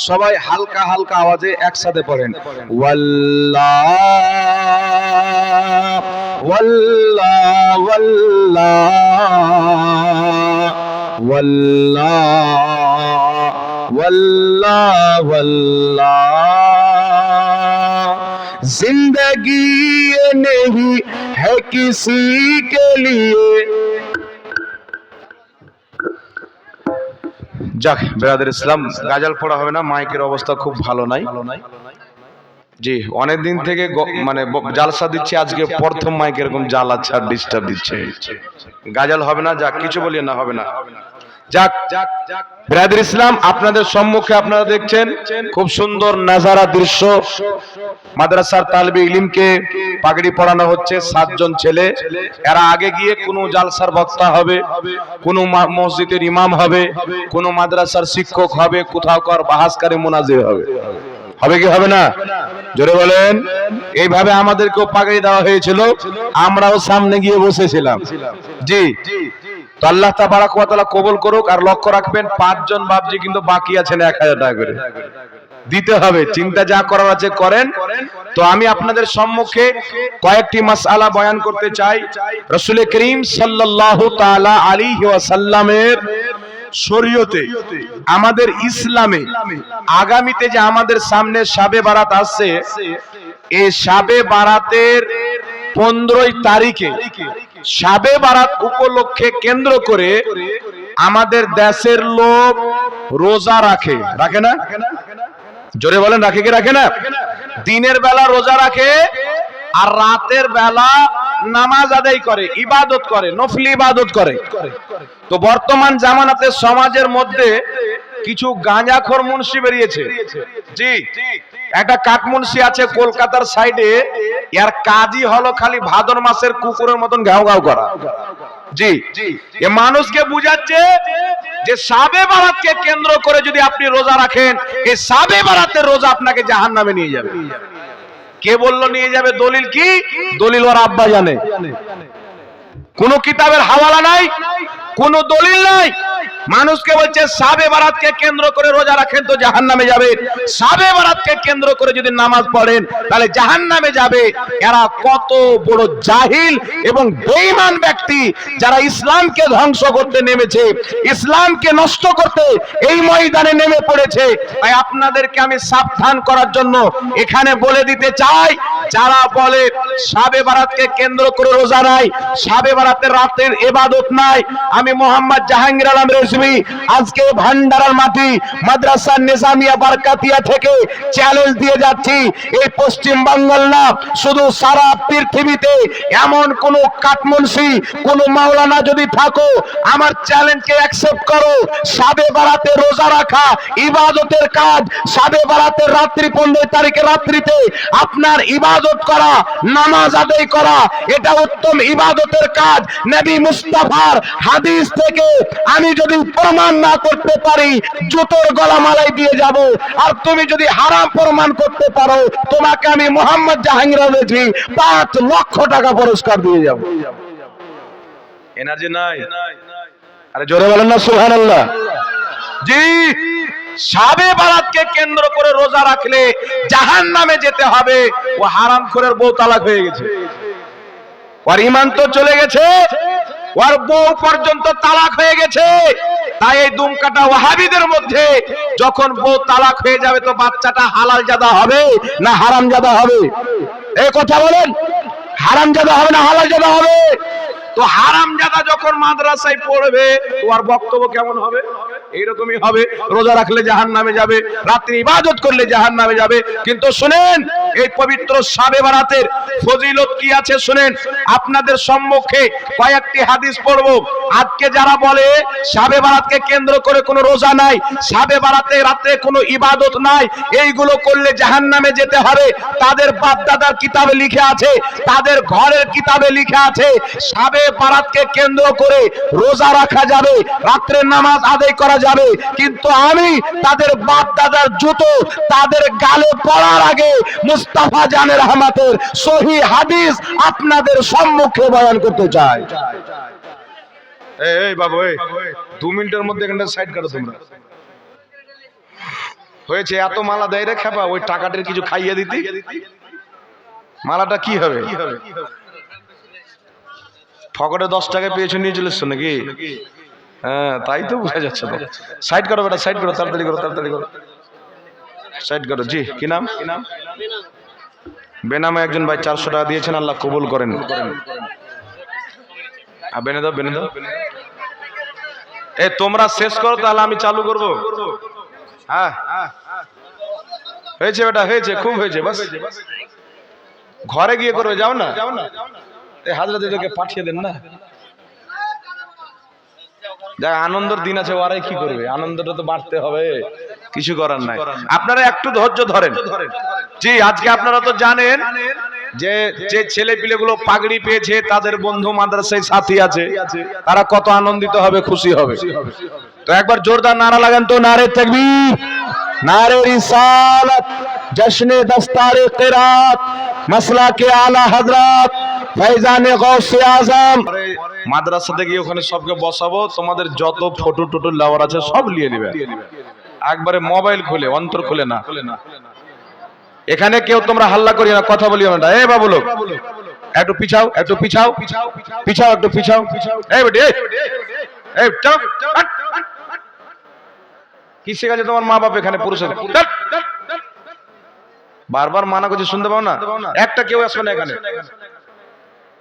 সবাই হালকা হালকা আওয়াজে একসাথে পড়েন, ওয়াল্লাহ ওয়াল্লাহ ওয়াল্লাহ ওয়াল্লাহ ওয়াল্লাহ ওয়াল্লাহ, जिंदगी ये नहीं है किसी के लिए। যাক ব্রাদার ইসলাম, গাজাল পড়া হবে না, মাইকের অবস্থা খুব ভালো নাই। জি, অনেক দিন থেকে মানে জালসা দিচ্ছে, আজকে প্রথম মাইক এরকম জাল আছে আর ডিস্টার্ব দিচ্ছে। গাজাল হবে না, যাক কিছু বলিয়ে না, হবে না। যাক ব্রাদার ইসলাম, আপনাদের সম্মুখে আপনারা দেখছেন খুব সুন্দর নাজারা দৃশ্য। মাদ্রাসার তালিবে ইলমকে পাগড়ি পড়ানো হচ্ছে 7 জন ছেলে। এরা আগে গিয়ে কোনো জালসার বক্তা হবে, কোনো মসজিদের ইমাম হবে, কোনো মাদ্রাসার শিক্ষক হবে, কোথাও কার বাহাসকারী মুনাজির হবে। হবে কি হবে না? জোরে বলেন। এইভাবে আমাদেরকেও পাগড়ি দেওয়া হয়েছিল, আমরাও সামনে গিয়ে বসেছিলাম। জি, তো আল্লাহ তাবারাক ওয়া তাআলা কবুল করুক। আর লক্ষ্য রাখবেন 5 জন বাবজি কিন্তু বাকি আছেন 1000 টাকা করে দিতে হবে। চিন্তা যা করার আছে করেন। তো আমি আপনাদের সম্মুখে কয়েকটি মাসআলা বয়ান করতে চাই। রাসূল করিম সাল্লাল্লাহু তাআলা আলাইহি ওয়াসাল্লামের শরীয়তে, আমাদের ইসলামে আগামীতে যে আমাদের সামনে শাবে বারাত আসছে, এই শাবে বারাতের 15 তারিখে শাবে বারাত উপলক্ষে কেন্দ্র করে আমাদের দেশের লোক রোজা রাখে, রাখে না? জোরে বলেন, রাখে কি রাখে না? দিনের বেলা রোজা রাখে আর রাতের বেলা নামাজ আদায় করে, ইবাদত করে, নফলি ইবাদত করে। তো বর্তমান জামানাতে সমাজের মধ্যে কিছু গাঁজাখোর মুন্সি বেরিয়েছে। জি, একটা কাঠমুন্সি আছে কলকাতার সাইডে, এর কাজই হলো খালি ভাদর মাসের কুকুরের মতন ঘাউ ঘাউ করা। জি, এ মানুষকে বুঝাচ্ছে যে শাবে বারাতকে কেন্দ্র করে যদি আপনি রোজা রাখেন, এই শাবে বারাতের রোজা আপনাকে জাহান্নামে নিয়ে যাবে। কে বললো নিয়ে যাবে? দলিল কি? দলিল ওর আব্বা জানে। কোন কিতাবের হাওয়ালা নাই, কোন দলিল নাই। মানুষকে বলছে শাবে বারাতকে কেন্দ্র করে রোজা রাখেন তো জাহান্নামে যাবে, শাবে বারাতকে কেন্দ্র করে যদি নামাজ পড়েন তাহলে জাহান্নামে যাবে। এরা কত বড় জাহিল এবং বেঈমান ব্যক্তি, যারা ইসলামকে ধ্বংস করতে নেমেছে, ইসলামকে নষ্ট করতে এই ময়দানে নেমে পড়েছে। তাই আপনাদেরকে আমি সাবধান করার জন্য এখানে বলে দিতে চাই, যারা বলে শাবে বারাতকে কেন্দ্র করে রোজা নাই, শাবে বারাতের রাতের ইবাদত নাই, আমি মোহাম্মদ জাহাঙ্গীর আলম রেজভী আজকে ভান্ডারার মাটি মাদ্রাসা নিজামিয়া বারকাতিয়া থেকে চ্যালেঞ্জ দিয়ে যাচ্ছি, এই পশ্চিম বাংলার না, শুধু সারা পৃথিবীতে এমন কোন কাঠমুন্সি, কোন মাওলানা যদি থাকো, আমার চ্যালেঞ্জকে অ্যাকসেপ্ট করো। শাবে বারাতে রোজা রাখা ইবাদতের কাজ। শাবে বারাতের রাত্রি 15 তারিখের রাত্রিতে আপনার ইবাদত করা, নামাজ আদায় করা, এটা উত্তম ইবাদতের কাজ। নবী মুস্তাফার হাদিস থেকে আমি যদি প্রমাণ না করতে পারি, জুতোর গলা মালাই দিয়ে যাব। আর তুমি যদি হারাম প্রমাণ করতে পারো, তোমাকে আমি মোহাম্মদ জাহাঙ্গীর আলম 5 লক্ষ টাকা পুরস্কার দিয়ে যাব। এনার্জি নাই? আরে জোরে বলেন না সুবহানাল্লাহ। জি, শাবে বারাতকে কেন্দ্র করে রোজা রাখলে জাহান্নামে যেতে হবে। ও হারামখোরের বউ তালাক হয়ে গেছে, ওর ঈমান তো চলে গেছে, ওর বউ পর্যন্ত তালাক হয়ে গেছে। তাই এই দুমকাটা ওয়াহাবিদের মধ্যে যখন বউ তালাক হয়ে যাবে, তো বাচ্চাটা হালাল জাদা হবে না হারাম জাদা হবে? এই কথা বলেন, হারাম জাদা হবে না হালাল জাদা হবে? তো হারাম জাদা যখন মাদ্রাসায় পড়বে, ওর বক্তব্য কেমন হবে? এইরকমই হবে, রোজা রাখলে জাহান্নামে যাবে, রাত্রি ইবাদত করলে জাহান্নামে যাবে। কিন্তু শুনেন, এই পবিত্র শাবে বারাতের ফজিলত কি আছে শুনেন। আপনাদের সম্মুখে কয়েকটি হাদিস পড়ব। আজকে যারা বলে শাবে বারাতকে কেন্দ্র করে কোনো রোজা নাই, শাবে বারাতে রাতে কোনো ইবাদত নাই, এইগুলো করলে জাহান্নামে যেতে হবে, তাদের বাপ দাদার কিতাবে লিখে আছে, তাদের ঘরের কিতাবে লিখে আছে শাবে বারাতকে কেন্দ্র করে রোজা রাখা যাবে, রাত্রে নামাজ আদায় করা যাবে। কিন্তু আমি তাদের বাপ দাদার জুতো তাদের গালে পড়ার আগে মুস্তাফা জানের রহমতের সহিহ হাদিস আপনাদের সম্মুখে বয়ান করতে চাই। এই বাবু, এই 2 মিনিটের মধ্যে এখানটা সাইড করো তোমরা। হয়েছে এত মালা দেয় রে খেপা, ওই টাকাটার কিছু খাইয়ে দিতি, মালাটা কি হবে? ফকটে 10 টাকা পেয়েছো নিয়ে চলে এসছো নাকি? হ্যাঁ তাই তো বোঝা যাচ্ছে। তো সাইড করো বেটা, সাইড করো, তাড়াতাড়ি করো, তাড়াতাড়ি করো, সাইড করো। জি কি নাম? বেনামে একজন ভাই 400 টাকা দিয়েছেন, আল্লাহ কবুল করেন। বেনে দাও, বেনে দাও। এ তোমরা শেষ করো তাহলে আমি চালু করব। হ্যাঁ হয়েছে বেটা, হয়েছে, খুব হয়েছে, বাস ঘরে গিয়ে করবে, যাও না। এই হাজরাদিদেরকে পাঠিয়ে দেন না। যা আনন্দের দিন আছে, ওরাই কি করবে, আনন্দটা তো বাড়তে হবে, কিছু করার নাই। আপনারা একটু ধৈর্য ধরেন। জি আজকে আপনারা তো জানেন যে যে ছেলে পিলেগুলো পাগড়ি পেয়েছে তাদের বন্ধু মাদ্রাসায় সাথী আছে, তারা কত আনন্দিত হবে, খুশি হবে। তো একবার জোরদার নারা লাগান তো, নারে তাকবীর, নারে রিসালাত, জশ্নে দস্তারে কিরাত, মাসলাকে আলা হযরত ফয়জানে গৌসে আজম। মাদ্রাসাতে গিয়ে ওখানে সবকে বসাবো, তোমাদের যত ফটো টটো লাওয়ার আছে সব নিয়ে নেবে, একবারে মোবাইল খুলে, অন্তর খুলে না। এখানে কেউ তোমরা হাল্লা করিও না, কথা বলিও না। এ বাবু লোক একটু পিছাও, একটু পিছাও, পিছাও, একটু পিছাও। এই বেটি, এই চল, কি শেখাচ্ছে তোমার মা বাপ এখানে? পুরুষের বারবার মানা করছি, শুনতে পাও না? একটা কেউ আসবে না এখানে,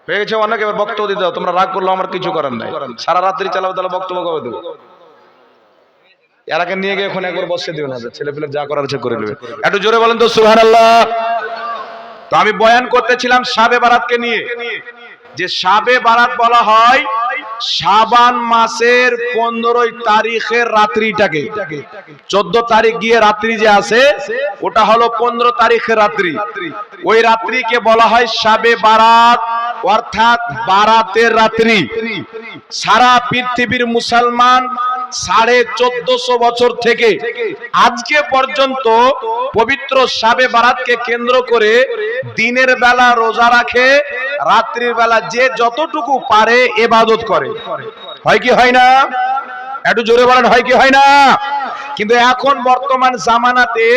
হয়ে গেছে অনেক। এবার বক্তব্য দিতে দাও, তোমরা রাগ করলো আমার কিছু করার নাই, সারা রাত্রি চালাবো, তাহলে বক্তব্য কবে দেবো? এরাকে নিয়ে গিয়ে ওখানে একবার বসে দিও না, ছেলে পেলে যা করার আছে করে নেবে। একটু জোরে বলেন তো সুবহানাল্লাহ। তো আমি বয়ান করতেছিলাম শাবে বারাতকে নিয়ে, যে শাবে বারাত বলা হয় শাবান মাসের 15 তারিখের রাত্রিটাকে। 14 তারিখ গিয়ে রাত্রি যে আছে ওটা হলো 15 তারিখের রাত্রি, ওই রাত্রিকে বলা হয় শাবে বারাত, অর্থাৎ বারাতের রাত্রি। সারা পৃথিবীর মুসলমান 1450 বছর থেকে আজকে পর্যন্ত পবিত্র শাবে বারাতকে কেন্দ্র করে দিনের বেলা রোজা রাখে, রাত্রির বেলা যে যতটুকু পারে ইবাদত করে। হয় কি হয় না? একটু জোরে বলেন, হয় কি হয় না? কিন্তু এখন বর্তমান জামানাতে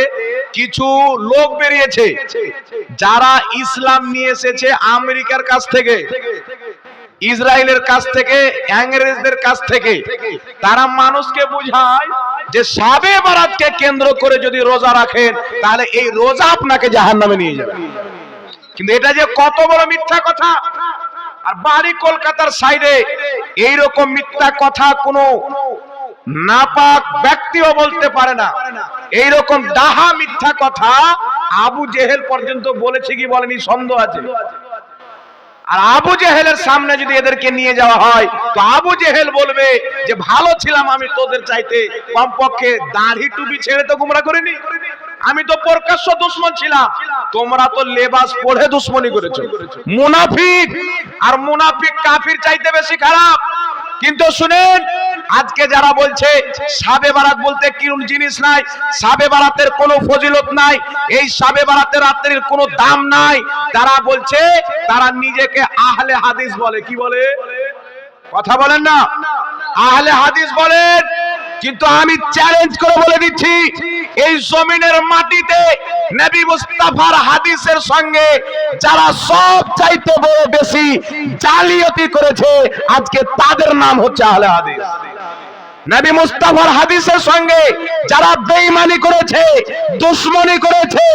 কিছু লোক বেরিয়েছে যারা ইসলাম নিয়ে এসেছে আমেরিকার কাছ থেকে, ইসরায়েলের কাছ থেকে, ইংরেজদের কাছ থেকে। তারা মানুষকে বোঝায় যে শাবে বারাতকে কেন্দ্র করে যদি রোজা রাখেন তাহলে এই রোজা আপনাকে জাহান্নামে নিয়ে যাবে। কিন্তু এটা যে কত বড় মিথ্যা কথা! আর বাড়ি কলকাতার সাইডে এইরকম মিথ্যা কথা কোনো নাপাক ব্যক্তিও বলতে পারে না। এইরকম ডাহা মিথ্যা কথা আবু জেহেল পর্যন্ত বলেছে কি বলেনি সন্দেহ আছে। আর আবু জেহেলের সামনে যদি এদেরকে নিয়ে যাওয়া হয় তো আবু জেহেল বলবে যে ভালো ছিলাম আমি তোদের চাইতে, কমপক্ষে দাড়ি টুপি ছেড়ে তো গুমরা করিনি, আমি তো প্রকাশ্য দুশমন ছিলাম, তোমরা তো লেবাস পরে দুশমনি করেছো। মুনাফিক, আর মুনাফিক কাফির চাইতে বেশি খারাপ। কিন্তু শুনেন, আজকে যারা বলছে শাবে বারাত বলতে কিরম জিনিস নাই, শাবে বারাতের কোনো ফজিলত নাই, এই শাবে বারাতের রাত্রির কোনো দাম নাই, তারা বলছে তারা নিজেকে আহলে হাদিস বলে। কি বলে? কথা বলেন না, আহলে হাদিস বলেন। কিন্তু আমি চ্যালেঞ্জ করে বলে দিচ্ছি, এই জমিনের মাটিতে নবী মুস্তাফার হাদিসের সঙ্গে যারা সব চাইতে বড় বেশি জালিয়াতি করেছে আজকে তাদের নাম হচ্ছে আহলে হাদিস। নবী মুস্তাফার হাদিসের সঙ্গে যারা বেঈমানি করেছে, দুশমনি করেছে,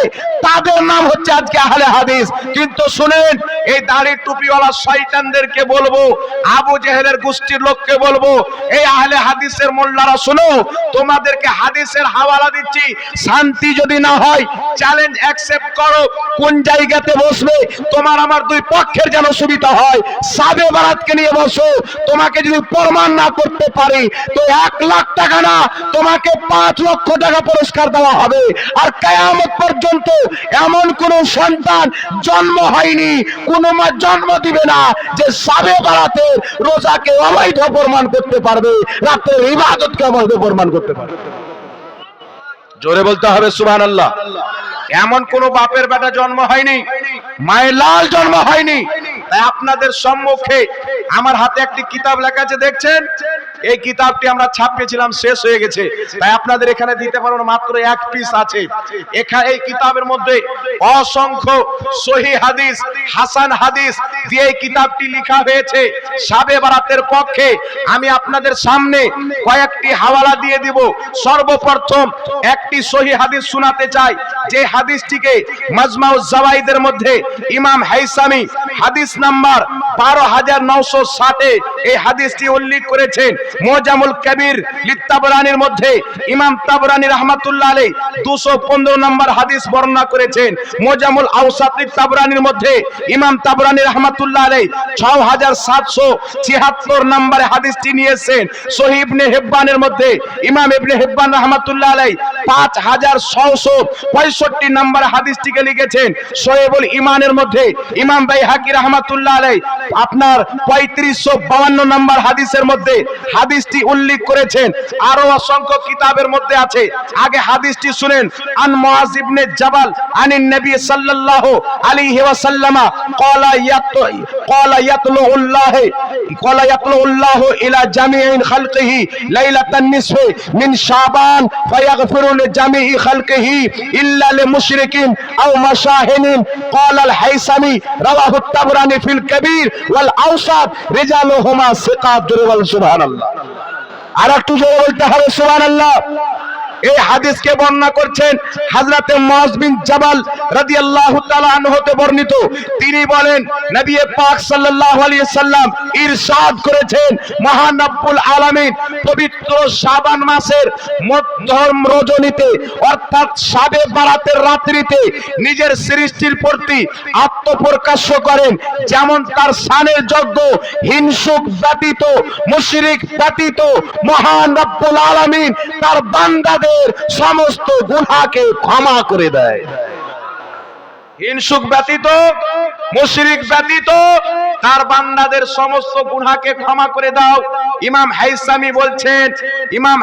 তাদের নাম হচ্ছে আজকে আহলে হাদিস। কিন্তু শুনেন, এই দাড়ি টুপিওয়ালা শয়তানদেরকে বলবো, আবু জেহেলের গোষ্ঠীর লোককে বলবো, এই আহলে হাদিসের মোল্লারা শুনো, তোমাদেরকে হাদিসের হাওয়ালা দিচ্ছি, শান্তি যদি না হয় চ্যালেঞ্জ অ্যাকসেপ্ট করো। কোন জায়গাতে বসবে তোমার আমার দুই পক্ষের যেন সুবিধা হয়, শাবে বারাতকে নিয়ে বসো। তোমাকে যদি প্রমাণ না করতে পারি তো 1 লাখ টাকা না, তোমাকে 5 লক্ষ টাকা পুরস্কার দেওয়া হবে। আর কিয়ামত পর্যন্ত এমন কোন সন্তান জন্ম হয়নি, কোন মা জন্ম দিবে না যে শাবে বারাতে রোজাকে অবৈধ প্রমাণ করতে পারবে, রাতের ইবাদতকে অবৈধ প্রমাণ করতে পারবে। জোরে বলতে হবে সুবহানাল্লাহ। এমন কোন বাপের বেটা জন্ম হয়নি, মায়ের লাল জন্ম হয়নি। তাই আপনাদের সম্মুখে আমার হাতে একটি কিতাব লেখা আছে, দেখছেন? এই কিতাবটি আমরা ছাপিয়েছিলাম, শেষ হয়ে গেছে, তাই আপনাদের এখানে দিতে পারবো না, মাত্র এক পিস আছে। এখানে এই কিতাবের মধ্যে অসংখ্য সহিহ হাদিস, হাসান হাদিস দিয়ে এই কিতাবটি লেখা হয়েছে। শাবে বারাতের পক্ষে আমি আপনাদের সামনে কয়েকটি হাওয়ালা দিয়ে দিব। সর্বপ্রথম একটি সহিহ হাদিস শোনাতে চাই, যে হাদিসটিকে মাজমাউজ জাওয়াইদের মধ্যে ইমাম হাইসামি হাদিস নাম্বার 12960 এই হাদিসটি উল্লেখ করেছেন। মুজামুল কবির লিত্তাবরানির মধ্যে ইমাম তাবরানী রাহমাতুল্লাহ আলাইহি 215 নম্বর হাদিস বর্ণনা করেছেন। মুজামুল আওসাত লিত্তাবরানির মধ্যে ইমাম তাবরানী রাহমাতুল্লাহ আলাইহি 6776 নম্বরে হাদিসটি নিয়েছেন। সহিহ ইবনে হিব্বানের মধ্যে ইমাম ইবনে হিব্বান রাহমাতুল্লাহ আলাইহি 5665 নম্বর হাদিসটিকে লিখেছেন। সহিহুল ঈমানের মধ্যে ইমাম বাইহাকি রাহমাতুল্লাহ আলাইহি আপনার 3552 নম্বর হাদিসের মধ্যে হাদিসটি উল্লেখ করেছেন। আরো অসংখ্য কিতাবের মধ্যে আছে। আগে হাদিসটি শুনেন। আন মুআজ ইবনে জাবাল আনিন নবী সাল্লাল্লাহু আলাইহি ওয়াসাল্লাম ক্বালা ইয়াতলুল্লাহু ইলা জামিইন খালকিহি লাইলাতান নিসফি মিন শাবান ফায়াগফিরু লিজামিই খালকিহি ইল্লা লিমুশরিকিন আও মাশাহিনিন। ক্বালা আল হাইসামি রাওয়াহু তাবরানী ফিল কবির ওয়াল আওসাত রিজালুহুমা সিকাত। সুবহানাল্লাহ। আর একটু জোরে বলতে হবে সুবহানাল্লাহ। এই হাদিসকে বর্ণনা করছেন হযরতে মুআজ বিন জাবাল রাদিয়াল্লাহু তাআলা আনহু হতে বর্ণিত। তিনি বলেন, নবী পাক সাল্লাল্লাহু আলাইহি সাল্লাম ইরশাদ করেছেন, মহান রব্বুল আলামিন পবিত্র শাবান মাসের মধ্যম রজনীতে অর্থাৎ শাবে বারাতের রাত্রিতে নিজের সৃষ্টির প্রতি আত্মপ্রকাশ করেন। যেমন তার শানের যোগ্য হিংসুক ব্যতীত, মুশরিক ব্যতীত মহান রব্বুল আলামিন তার বান্দাদের সমস্ত গুনাহকে ক্ষমা করে দেয়। হিংসুক ব্যতীত, মুশরিক ব্যতীত তার বান্দাদের সমস্ত গুনাহকে ক্ষমা করে দাও। ইমাম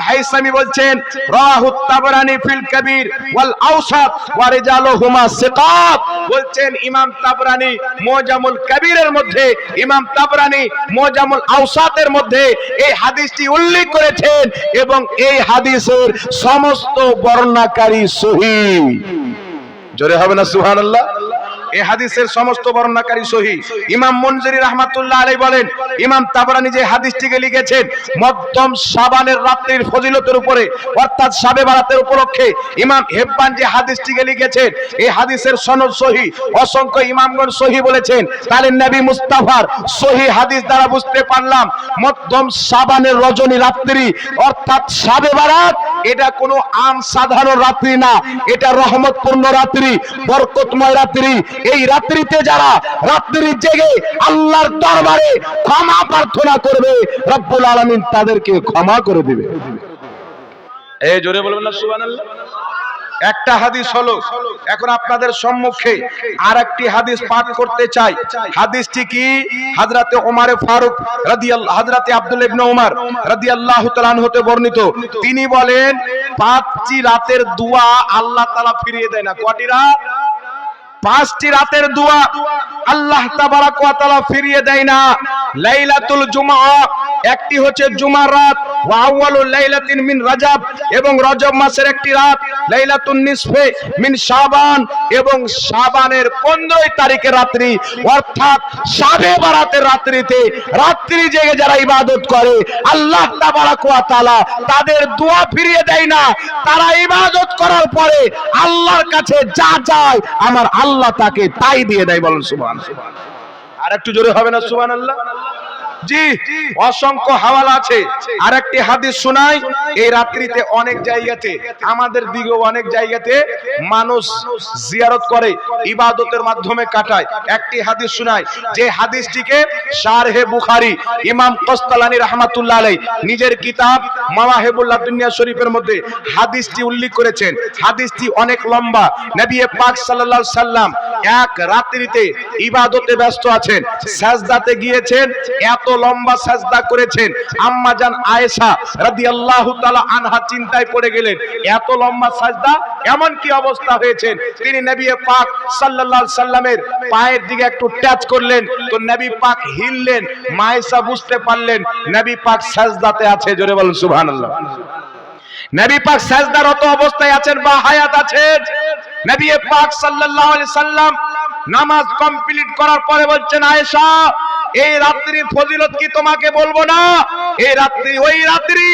হাইসামি বলছেন রাওয়াহু তাবরানী ফিল কবির ওয়াল আওসাত ওয়া রিজালুহুমা সিকাত। বলছেন ইমাম তাবরানী মুজামুল কবিরের মধ্যে, ইমাম তাবরানী মুজামুল আওসাতের মধ্যে এই হাদিসটি উল্লেখ করেছেন এবং এই হাদিসের সমস্ত বর্ণনাকারী সহিহ। জোরে হবে না সুবহানাল্লাহ। এই হাদিসের সমস্ত বর্ণনাকারী সহিহ। ইমাম মুনজিরি রাহমাতুল্লাহ আলাইহি বলেন, ইমাম তাবরানী যে হাদিসটিকে লিখেছেন মধ্যম শাবানের রাত্রির ফজিলতের উপরে অর্থাৎ শাবে বারাতের উপলক্ষে, ইমাম হিব্বান যে হাদিসটিকে লিখেছেন এই হাদিসের সনদ সহিহ। অসংখ্য ইমামগণ সহিহ বলেছেন। তাহলে নবী মুস্তাফার সহিহ হাদিস দ্বারা বুঝতে পারলাম মধ্যম শাবানের রজনী রাত্রি অর্থাৎ শাবে বারাত এটা কোনো আম সাধারণ রাত্রি না, এটা রহমতপূর্ণ রাত্রি, বরকতময় রাত্রি। এই রাত্রিতে যারা রাত্রি জেগে আল্লাহর দরবারে ক্ষমা প্রার্থনা করবে, রব্বুল আলামিন তাদেরকে ক্ষমা করে দিবে। এই জোরে বলবেন না সুবহানাল্লাহ। একটা হাদিস হলো। এখন আপনাদের সম্মুখে আরেকটি হাদিস পাঠ করতে চাই। হাদিসটি কি? হযরতে ওমর ফারুক রাদিয়াল্লাহু হযরতে আব্দুল্লাহ ইবনে ওমর রাদিয়াল্লাহু তাআলা আনহু হতে বর্ণিত। তিনি বলেন, 5টি রাতের দোয়া আল্লাহ তাআলা ফিরিয়ে দেয় না। কয়টি রাত? 5টি রাতের দোয়া আল্লাহ তাবারক ওয়া তাআলা ফিরিয়ে দেয় না। লাইলাতুল জুমআ একটি হচ্ছে জুমার রাত, ওয়া আউয়ালুল লাইলাতিন মিন রাজাব এবং রজব মাসের একটি রাত, লাইলাতুন নিসফে মিন শাবান এবং শাবানের 15 তারিখের রাত্রি অর্থাৎ শাবে বারাতের রাত্রিতে রাত্রি জেগে যারা ইবাদত করে আল্লাহ তাবারক ওয়া তাআলা তাদের দোয়া ফিরিয়ে দেয় না। তারা ইবাদত করার পরে আল্লাহর কাছে যা চায় আমার আল্লাহ তাকে তাই দিয়ে দেয়। বলেন সুবহানাল্লাহ। আর একটু জোরে হবে না সুবহানাল্লাহ। জি, অসংখ্য হাওয়ালা আছে। আরেকটি হাদিস শোনাই। এই রাত্রিতে অনেক জায়গাতে, আমাদের দিকেও অনেক জায়গাতে মানুষ জিয়ারত করে, ইবাদতের মাধ্যমে কাটায়। একটি হাদিস শোনাই, যে হাদিসটিকে শারহে বুখারী ইমাম কস্তালানী রাহমাতুল্লাহ আলাইহি নিজের কিতাব মাওয়াহিবুল লাদুনিয়া শরীফের মধ্যে হাদিসটি উল্লেখ করেছেন। হাদিসটি অনেক লম্বা। নবী পাক সাল্লাল্লাহু আলাইহি সাল্লাম এক রাত্রিতে ইবাদতে ব্যস্ত আছেন, সাজদাতে গিয়েছেন। এত লম্বা সাজদা করেছেন। আম্মা জান আয়েশা রাদিয়াল্লাহু তাআলা আনহা চিন্তায় পড়ে গেলেন, এত লম্বা সাজদা, এমন কি অবস্থা হয়েছে? তিনি নবী পাক সাল্লাল্লাহু আলাইহি সাল্লামের পায়ের দিকে একটু টাচ করলেন, তো নবী পাক হিললেন। মা আয়েশা বুঝতে পারলেন নবী পাক সাজদাতে আছে। জোরে বলুন সুবহানাল্লাহ। নবী পাক সাজদারত অবস্থায় আছেন বা হায়াত আছেন। নবী পাক সাল্লাল্লাহু আলাইহি সাল্লাম নামাজ কমপ্লিট করার পরে বলছেন, আয়েশা এই রাত্রির ফজিলত কি তোমাকে বলবো না? এই রাত্রি ওই রাত্রি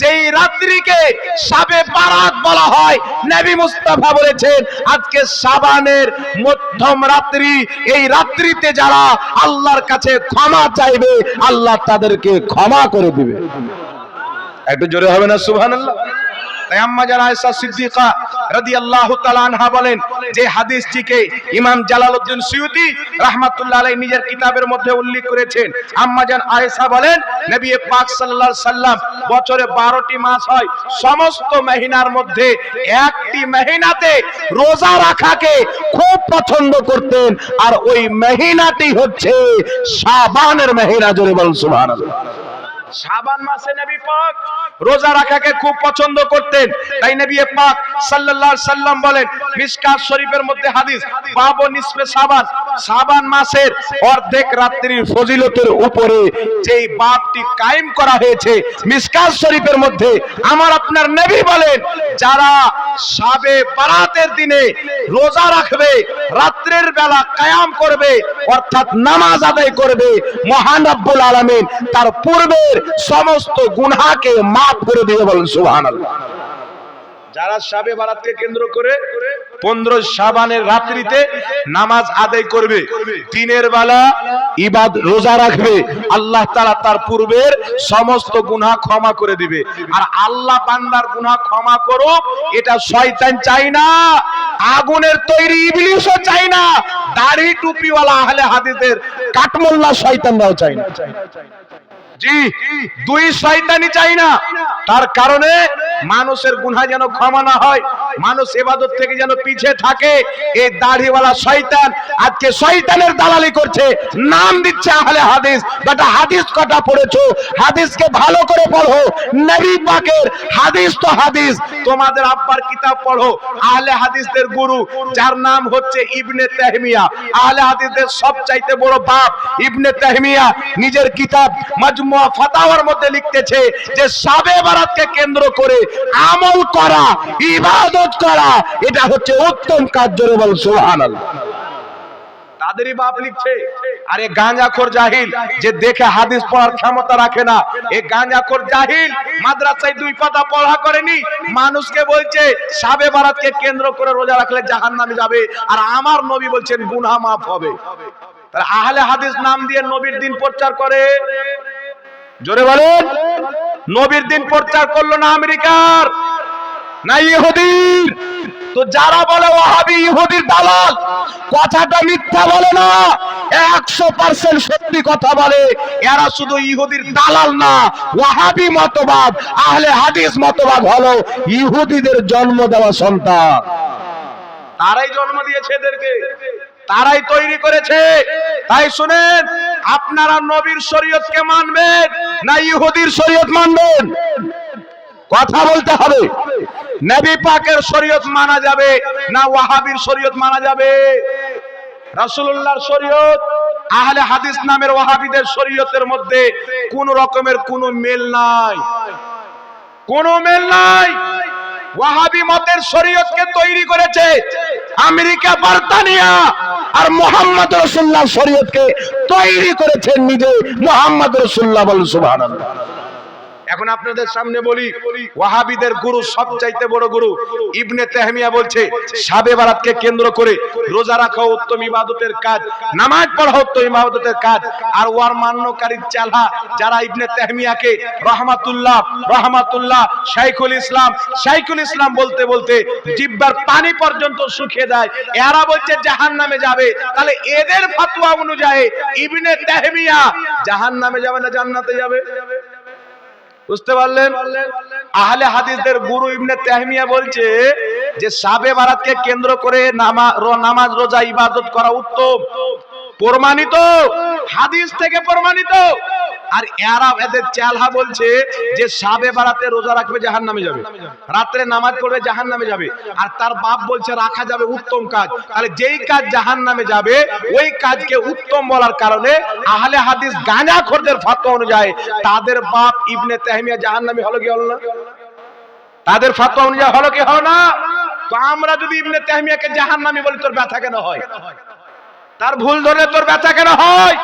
যেই রাত্রিকে শাবে বারাত বলা হয়। নবী মুস্তাফা বলেছেন আজকে শাবানের মধ্যম রাত্রি, এই রাত্রিতে যারা আল্লাহর কাছে ক্ষমা চাইবে আল্লাহ তাদেরকে ক্ষমা করে দিবে। একটু জোরে হবে না সুবহানাল্লাহ? তাই আম্মা জান আয়েশা সিদ্দিকা রাদিয়াল্লাহু তাআলা আনহা বলেন যে হাদিসটিকে ইমাম জালালউদ্দিন সুয়ুতী রাহমাতুল্লাহ আলাইহি নিজের কিতাবের মধ্যে উল্লেখ করেছেন। আম্মা জান আয়েশা বলেন নবী পাক সাল্লাল্লাহু আলাইহি সাল্লাম বছরে 12টি মাস হয়, সমস্ত মহিনার মধ্যে একটি মহিনাতে রোজা রাখাকে খুব পছন্দ করতেন, আর ওই মহিনাটি হচ্ছে শাবানের মহিনা। জোরে বলুন সুবহানাল্লাহ। শাবান মাসে নবী পাক রোজা রাখাকে খুব পছন্দ করতেন। তাই নবী পাক সাল্লাল্লাহু আলাইহি সাল্লাম বলেন মিশকাত শরীফের মধ্যে হাদিস, বাবু নিসফে শাবান, শাবান মাসের অর্ধেক রাত্রির ফজিলতের উপরে যেই বাবটি কায়েম করা হয়েছে মিশকাত শরীফের মধ্যে, আমার আপনার নবী বলেন যারা শাবে বারাতের দিনে রোজা রাখবে, রাত্রের বেলা কিয়াম করবে, অর্থাৎ নামাজ আদায় করবে, মহান রব্বুল আলামিন তার পূর্বের সমস্ত গুনাহকে মাফ করে দিয়ে। বলেন সুবহানাল্লাহ। যারা শাবে বারাতকে কেন্দ্র করে 15 শাবানের রাত্রিতে নামাজ আদায় করবে, দিনের বেলা ইবাদত রোজা রাখবে, আল্লাহ তাআলা তার পূর্বের সমস্ত গুনাহ ক্ষমা করে দিবে। আর আল্লাহ বান্দার গুনাহ ক্ষমা করুক এটা শয়তান চায় না, আগুনের তৈরি ইবলিসও চায় না, দাড়ি টুপিওয়ালা আহলে হাদিসের কাটমোল্লা শয়তানরাও চায় না। জি, দুই শয়তানি চাই না। তার কারণে মানুষের গুনাহ যেন ক্ষমা না হয়, মানুষ ইবাদত থেকে যেন পিছিয়ে থাকে। এই দাড়িওয়ালা শয়তান আজকে শয়তানের দালালি করছে, নাম দিচ্ছে আহলে হাদিস। বেটা হাদিস কটা পড়েছো? হাদিসকে ভালো করে পড়ো। নবী পাকের হাদিস তো হাদিস, তোমাদের আব্বার কিতাব পড়ো। আহলে হাদিসদের গুরু যার নাম হচ্ছে ইবনে তাহমিয়া, আহলে হাদিসদের সবচাইতে বড় বাপ ইবনে তাহমিয়া নিজের কিতাব মাজমুআ ফাতাওয়ার মধ্যে লিখতেছে যে শাবে বারাতকে কেন্দ্র করে আমল করা, ইবাদত করা, এটা হচ্ছে উত্তম কাজ। জোরে বল সুবহানাল্লাহ। তাদেরই বাপ লিখছে। আরে গাঁজাখোর জাহিল যে দেখে হাদিস পড়ার ক্ষমতা রাখে না, এই গাঁজাখোর জাহিল মাদ্রাসায় 2 পাতা পড়া করেনি, মানুষকে বলছে শাবে বারাতকে কেন্দ্র করে রোজা রাখলে জাহান্নামে যাবে, আর আমার নবী বলছেন গুনাহ মাফ হবে। তাহলে আহলে হাদিস নাম দিয়ে নবীর দিন প্রচার করে। জোরে বলেন, নবীর দিন প্রচার করলো না আমেরিকার না ইহুদির? তো যারা বলে ওয়াহাবি ইহুদির দালাল, কথাটা মিথ্যা বলে না, 100% সত্যি কথা বলে। এরা শুধু ইহুদির দালাল না, ওয়াহাবি মতবাদ, আহলে হাদিস মতবাদ হলো ইহুদিদের জন্ম দেওয়া সন্তান। তারাই জন্ম দিয়েছে এদেরকে, তারাই তৈরি করেছে। তাই শুনেন, আপনারা নবীর শরীয়তকে মানবেন না ইহুদির শরীয়ত মানবেন? কথা বলতে হবে। নবী পাকের শরীয়ত মানা যাবে না ওয়াহাবির শরীয়ত মানা যাবে? রাসূলুল্লাহর শরীয়ত আহলে হাদিস নামের ওয়াহাবিদের শরীয়তের মধ্যে কোন রকমের কোনো মেল নাই, কোনো মেল নাই। ওয়াহাবি মতের শরীয়তকে তৈরি করেছে আমেরিকা, ব্রিটেনিয়া, আর মুহাম্মদ রাসূলুল্লাহ শরীয়তকে তৈরি করেছেন নিজে মুহাম্মদ রাসূলুল্লাহ। বলেন সুবহানাল্লাহ। এখন আপনাদের সামনে বলি, ওয়াহাবিদের গুরু, সবচাইতে বড় গুরু ইবনে তাহমিয়া বলছে শাবে বারাতকে কেন্দ্র করে রোজা রাখা উত্তম ইবাদতের কাজ, নামাজ পড়া উত্তম ইবাদতের কাজ। আর ওয়ার মান্যকারী চালা যারা ইবনে তাহমিয়াকে রহমাতুল্লাহ শাইখুল ইসলাম বলতে বলতে জিহ্বার পানি পর্যন্ত শুকিয়ে দেয়, এরা বলছে জাহান্নামে যাবে। তাহলে এদের ফতোয়া অনুযায়ী ইবনে তাহমিয়া জাহান্নামে যাবে না জান্নাতে যাবে? বুঝতে পারলেন? আহলে হাদিসদের গুরু ইবনে তাহমিয়া বলছে যে শাবে বারাতকে কেন্দ্র করে নামাজ রোজা ইবাদত করা উত্তম, প্রমাণিত, হাদিস থেকে প্রমাণিত। আর এরা এদের চেলা বলছে যে শাবে বারাতে রোজা রাখবে জাহান্নামে যাবে, রাত্রে নামাজ পড়বে জাহান্নামে যাবে। আর তার বাপ বলছে রাখা যাবে উত্তম কাজ। তাহলে যেই কাজ জাহান্নামে যাবে ওই কাজকে উত্তম বলার কারণে আহলে হাদিস গাঁজাখোরদের ফতোয়া অনুযায়ী তাদের বাপ ইবনে তাইমিয়া জাহান্নামী হলো কি হলো না? তাদের ফতোয়া অনুযায়ী হলো কি হলো না? তো আমরা যদি ইবনে তাইমিয়াকে জাহান্নামী বলি তোর ব্যথা কেন হয়? তার ভুল ধরলে তোর ব্যথা কেন হয়?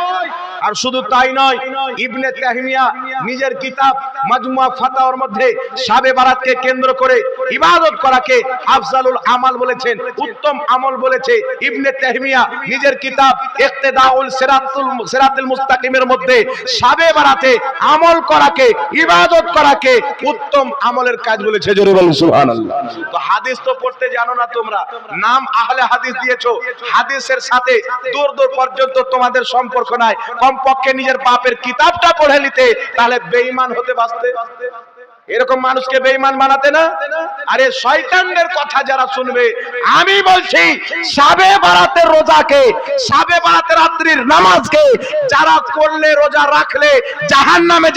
আর শুধু তাই নয়, ইবনে তাইমিয়া নিজের কিতাব মাজমুআ ফাতাওয়ার মধ্যে শাবে বারাতকে কেন্দ্র করে ইবাদত করাকে আফজালুল আমাল বলেছেন, উত্তম আমল বলেছে। ইবনে তাইমিয়া নিজের কিতাব ইক্তেদাউল সিরাতুল মুস্তাকিমের মধ্যে শাবে বারাতে আমল করাকে, ইবাদত করাকে উত্তম আমলের কাজ বলেছে। জোরে বলুন সুবহানাল্লাহ। তো হাদিস তো পড়তে জানো না তোমরা, নাম আহলে হাদিস দিয়েছো, হাদিসের সাথে দূর দূর পর্যন্ত তোমাদের সম্পর্ক নাই। কমপক্ষে নিজের বাপের কিতাবটা পড়ে নিতে, তাহলে বেঈমান হতে বাঁচতে। এরকম মানুষকে বেঈমান বানাতে না। আরে শয়তানদের কথা যারা শুনবে, আমি বলছি শাবে বারাতের রোজাকে, শাবে বারাতের রাত্রির নামাজকে যারা করলে, রোজা রাখলে জাহান্নামে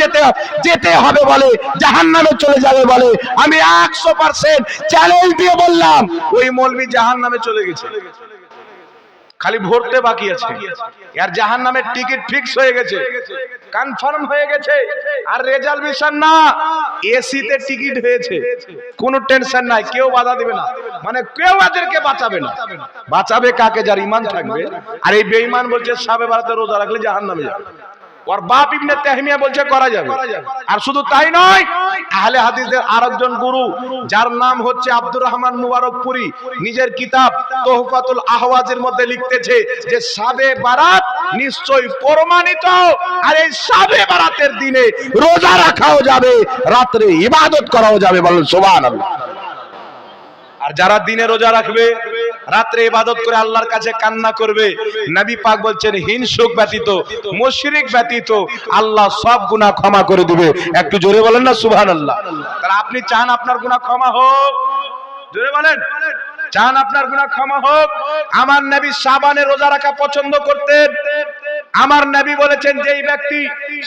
যেতে হবে বলে, জাহান্নামে চলে যাবে বলে, আমি 100% চ্যালেঞ্জ দিয়ে বললাম ওই মৌলবি জাহান্নামে চলে গেছে, খালি ভরতে বাকি আছে। আর জাহান্নামের টিকিট ফিক্স হয়ে গেছে, কনফার্ম হয়ে গেছে। আর রিজার্ভেশন না, এসিতে টিকিট হয়েছে, কোনো টেনশন নাই, কেউ বাধা দিবে না, মানে কেউ এদেরকে বাঁচাবে না। বাঁচাবে কাকে? যার ঈমান থাকবে। আর এই বেঈমান বলছে শাবে বারাতে রোজা রাখলে জাহান্নামে যাবে। ওর বাপ ইবনে তাইমিয়া বলছে করা যাবে। আর শুধু তাই নয়, আহলে হাদিসদের আরেকজন গুরু যার নাম হচ্ছে আব্দুর রহমান মুবারকপুরি, নিজের কিতাব তোহফাতুল আহওয়াজের মধ্যে লিখতেছে যে শাবে বারাত নিশ্চয়ই প্রমাণিত। আর এই শাবে বারাতের দিনে রোজা রাখাও যাবে, রাতে ইবাদত করাও যাবে। বলুন সুবহানাল্লাহ। আর যারা দিনে রোজা রাখবে, রাত্রে ইবাদত করে আল্লাহর কাছে কান্না করবে, নবী পাক বলছেন হিংসুক ব্যতীত, মুশরিক ব্যতীত আল্লাহ সব গুনাহ ক্ষমা করে দিবে। একটু জোরে বলেন না সুবহানাল্লাহ। তাহলে আপনি চান আপনার গুনাহ ক্ষমা হোক? জোরে বলেন, চান আপনার গুনাহ ক্ষমা হোক? আমার নবী শাবানে রোজা রাখা পছন্দ করতেন। আমার নবী বলেছেন যেই ব্যক্তি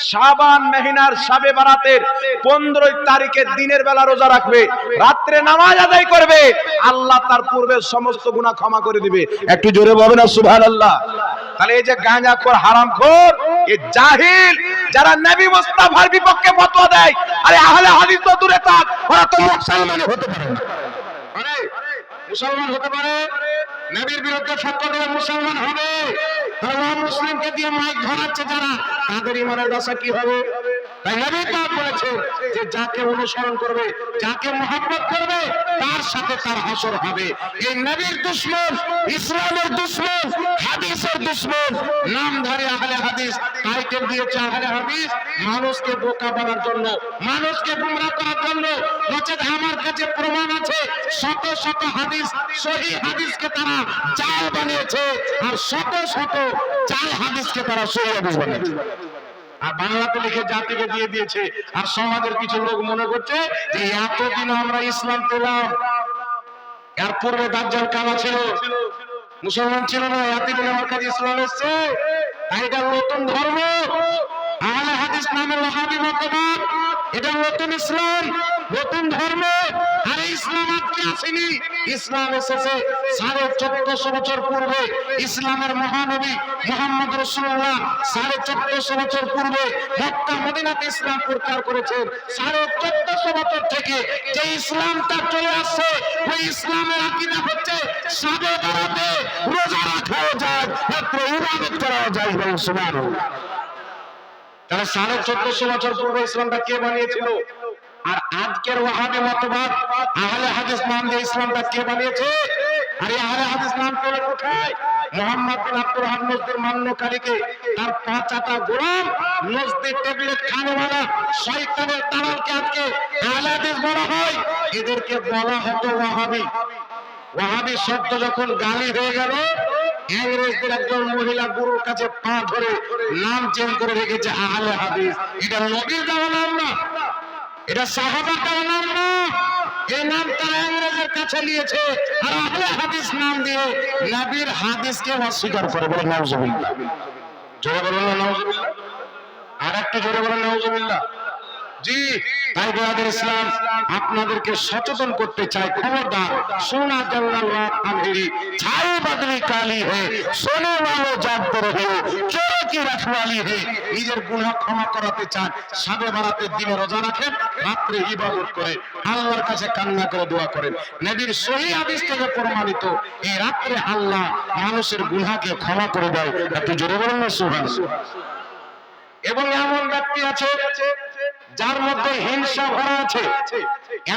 শাবান মহিনার শাবে বারাতের 15 তারিখের দিনের বেলা রোজা রাখবে, রাত্রে নামাজ আদায় করবে, আল্লাহ তার পূর্বের সমস্ত গুনাহ ক্ষমা করে দিবে। একটু জোরে বলবেন না সুবহানাল্লাহ। তাহলে এই যে গাঁজাখোর, হারামখোর, এই জাহিল যারা নবী মুস্তাফার বিপক্ষে ফতোয়া দেয়, আরে আহলে হাদিস তো দূরে থাক, ওরা তো মুসলমান হতে পারে না। আরে মুসলমান হতে পারে, নবীর বিরুদ্ধে ফতোয়া দিলে মুসলমান হবে। তারা মুসলিমকে দিয়ে মাইক ধরাচ্ছে যারা, তাদের ঈমানের দশা কি হবে? তাই নবী পাক বলেছে যে যাকে অনুসরণ করবে, যাকে মহব্বত করবে, তার সাথে তার হাসর হবে। এই নবীর দুশমন, ইসলামের দুশমন, হাদিসের দুশমন, নামধারী আহলে হাদিস টাইটেল দিয়েছে আহলে হাদিস, মানুষকে বোকা বানানোর জন্য, মানুষকে গুমরাহ করার জন্য। নচেত আমার কাছে প্রমাণ আছে, শত শত হাদিস, সহিহ হাদিসকে তারা জাল বানিয়েছে, আর শত শত জাল হাদিসকে তারা সহিহ হাদিস বানিয়েছে। আর বাংলাতে লিখে জাতিকে দিয়ে দিয়েছে। আর সমাজের কিছু লোক মনে করছে যে এতদিন আমরা ইসলাম পেলাম, এর পূর্বে দাজ্জাল কানা ছিল, মুসলমান ছিল না, এতদিন আমার কাছে ইসলাম এসেছে, এটা নতুন ধর্ম, আহলে হাদিস নামে ওয়াহাবি মতবাদ, এটা নতুন ইসলাম, নতুন ধর্ম। আর ইসলাম আজকে আসেনি, ইসলাম এসেছে 1450 বছর পূর্বে। ইসলামের মহানবী মুহাম্মদ রাসূলুল্লাহ 1450 বছর পূর্বে মক্কা মদিনাতে ইসলাম প্রচার করেছেন। 1450 বছর থেকে যে ইসলামটা চলে আসছে, ওই ইসলামের আকীদা হচ্ছে শাবে বারাতে রোজা রাখাও যায়, রাতে ইবাদত করাও যায়। বলুন সুবহানাল্লাহ। তাহলে 1450 বছর পূর্বে ইসলামটা কে বানিয়েছিল? আর আজকের ওয়াহাবি মতবাদ আহলে হাদিস নাম দিয়ে ইসলামটা কে বানিয়েছে? আর এই আহলে হাদিস নাম পেলে কোথায়? মুহাম্মদ বিন আব্দুর রহমান নজদির মান্যকারীকে, তার 5টা গোলাম নজদি ট্যাবলেট খানেওয়ালা শয়তানের দালালকে আজকে আহলে হাদিস বলা হয়। এদেরকে বলা হতো ওয়াহাবি। ওয়াহাবি শব্দ যখন গালি হয়ে গেল, ইংরেজদের একজন মহিলা গুরুর কাছে পা ধরে নাম চেঞ্জ করে রেখেছে আহলে হাদিস। এটা নবীর দেওয়া নাম না, এটা সাহাবার দেওয়া নাম না, এই নাম তারা ইংরেজের কাছে নিয়েছে। আর আহলে হাদিস নাম দিয়ে নবীর হাদিসকে অস্বীকার করে। বলে নাউজুবিল্লাহ, জোরে বলুন না নাউজুবিল্লাহ। আর একটু জোরে বলেন নাউজুবিল্লাহ। জি, তাই ব্রাদার ইসলাম আপনাদেরকে সচেতন করতে চাই, খবরদার সোনা জঙ্গল রাত আঁধেরি ছাই বাদরি কালি হে সোনে वालो জানতে রহিও চোরে কি রাখওয়ালি হে। নিজের গুনাহ ক্ষমা করাতে চান, সাবে বারাতে দিনে রোজা রাখেন, রাত্রে ইবাদত করে আল্লাহর কাছে কান্না করে দোয়া করেন। নবীর সহিহ হাদিস থেকে প্রমাণিত এই রাত্রে আল্লাহ মানুষের গুনাহকে ক্ষমা করে দেয়। একটু জোরে বলুন না সুবহানাল্লাহ। এবং এমন ব্যক্তি আছে যার মধ্যে হিংসা ভরা আছে,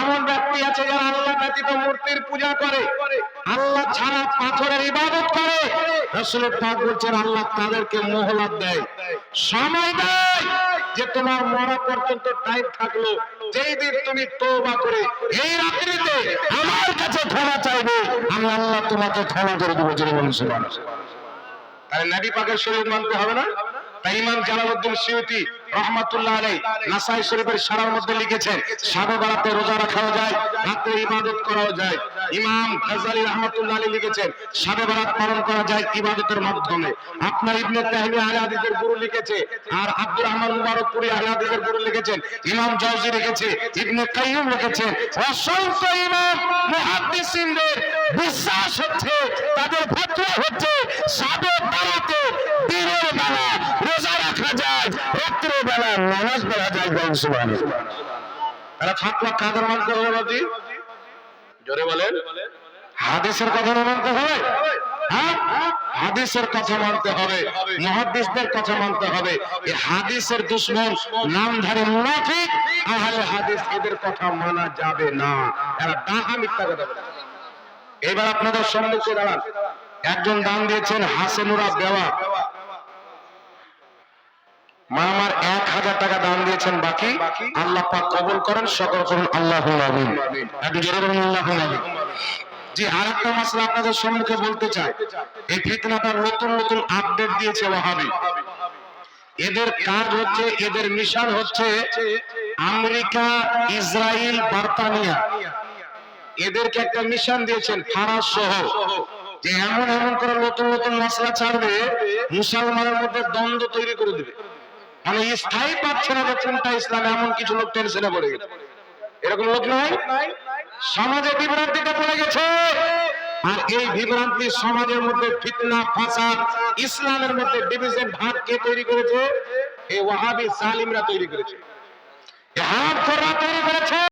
এমন ব্যক্তি আছে যারা আল্লাহ ব্যতীত মূর্তির পূজা করে, আল্লাহ ছাড়া পাথরের ইবাদত করে। রাসূল পাক বলছেন আল্লাহ তাদেরকে মোহলত দেয়, সময় দেয়, যে তোমার মরা পর্যন্ত টাইম থাকলো, যেই দিন তুমি তওবা করে এই রাত্রিতে আমার কাছে ক্ষমা চাইবে, আমি আল্লাহ তোমাকে ক্ষমা করে দেব। জোরে বলুন সুবহানাল্লাহ। তাহলে নবী পাকের শরীয়ত মানতে হবে না? তাই ইমাম জালালউদ্দিন সিয়ুতি রাহমাতুল্লাহ আলাইহি নাসাই শরীফের সারার মধ্যে লিখেছেন সাবে বারাতে রোজা রাখাও যায়, রাতে ইবাদত করাও যায়। ইমাম গাজ্জালী রাহমাতুল্লাহ আলাইহি লিখেছেন সাবে বারাত পালন করা যায় ইবাদতের মাধ্যমে। আপনার ইবনে তাহমিয়া আহলে হাদিসের গুরু লিখেছে, আর আব্দুর রহমান মুবারকপুরি আহলে হাদিসের গুরু লিখেছেন, ইমাম জাওজি লিখেছে, ইবনে কাইয়্যিম লিখেছেন। অসংখ্য ইমাম মুহাদ্দিসিনদের বিশ্বাস হচ্ছে, তাদের ফতোয়া হচ্ছে সাবে বারাতে দিনের বেলা রোজা রাখা যায়, রাত্রে বেলা নামাজ পড়া যায়। সুবহানাল্লাহ। তারা ফাতওয়া কাদের মানতে হবে বাজি? জোরে বলেন। হাদিসের কথা মানতে হবে, হ্যাঁ হাদিসের কথা মানতে হবে, মুহাদ্দিসদের কথা মানতে হবে। এই হাদিসের দুশমন নামধারী মুনাফিক আহলে হাদিস, এদের কথা মানা যাবে না, এরা ডাহা মিথ্যা কথা বলে। এবার আপনাদের সম্মুখে দাঁড়ান, একজন দান দিয়েছেন হাসেনুরা দেওয়া, মা আমার 1000 টাকা দান দিয়েছেন বাকি, আল্লাহ পাক কবুল করেন, সকল করুন আল্লাহুম্মা আমিন। একটু জোরে বলুন আল্লাহুম্মা আমিন। জি, আরেকটা মাসলা আপনাদের সম্মুখে বলতে চাই, এই ফিতনাটার নতুন নতুন আপডেট দিয়েছে ওয়াহাবি। এদের কাজ হচ্ছে, এদের মিশন হচ্ছে আমেরিকা, ইসরায়েল, ব্রিটেনিয়া, এদেরকে একটা মিশন দিয়েছেন ফারাস সহ, যে এমন এমন করে নতুন নতুন মশলা ছাড়বে, মুসলমানের মধ্যে দ্বন্দ্ব তৈরি করে দিবে। মানে স্থায়ী পাচ্ছে না যে কোনটা ইসলাম, এমন কিছু লোক টেনশনে পড়ে গেছে। এরকম লোক নয়, সমাজে বিভ্রান্তিতে পড়ে গেছে, আর এই বিভ্রান্তি সমাজের মধ্যে ফিতনা ফাসাদ, ইসলামের মধ্যে ডিভিশন ভাগ কে তৈরি করেছে? এই ওয়াহাবি জালিমরা তৈরি করেছে, এই হারামখোররা তৈরি করেছে।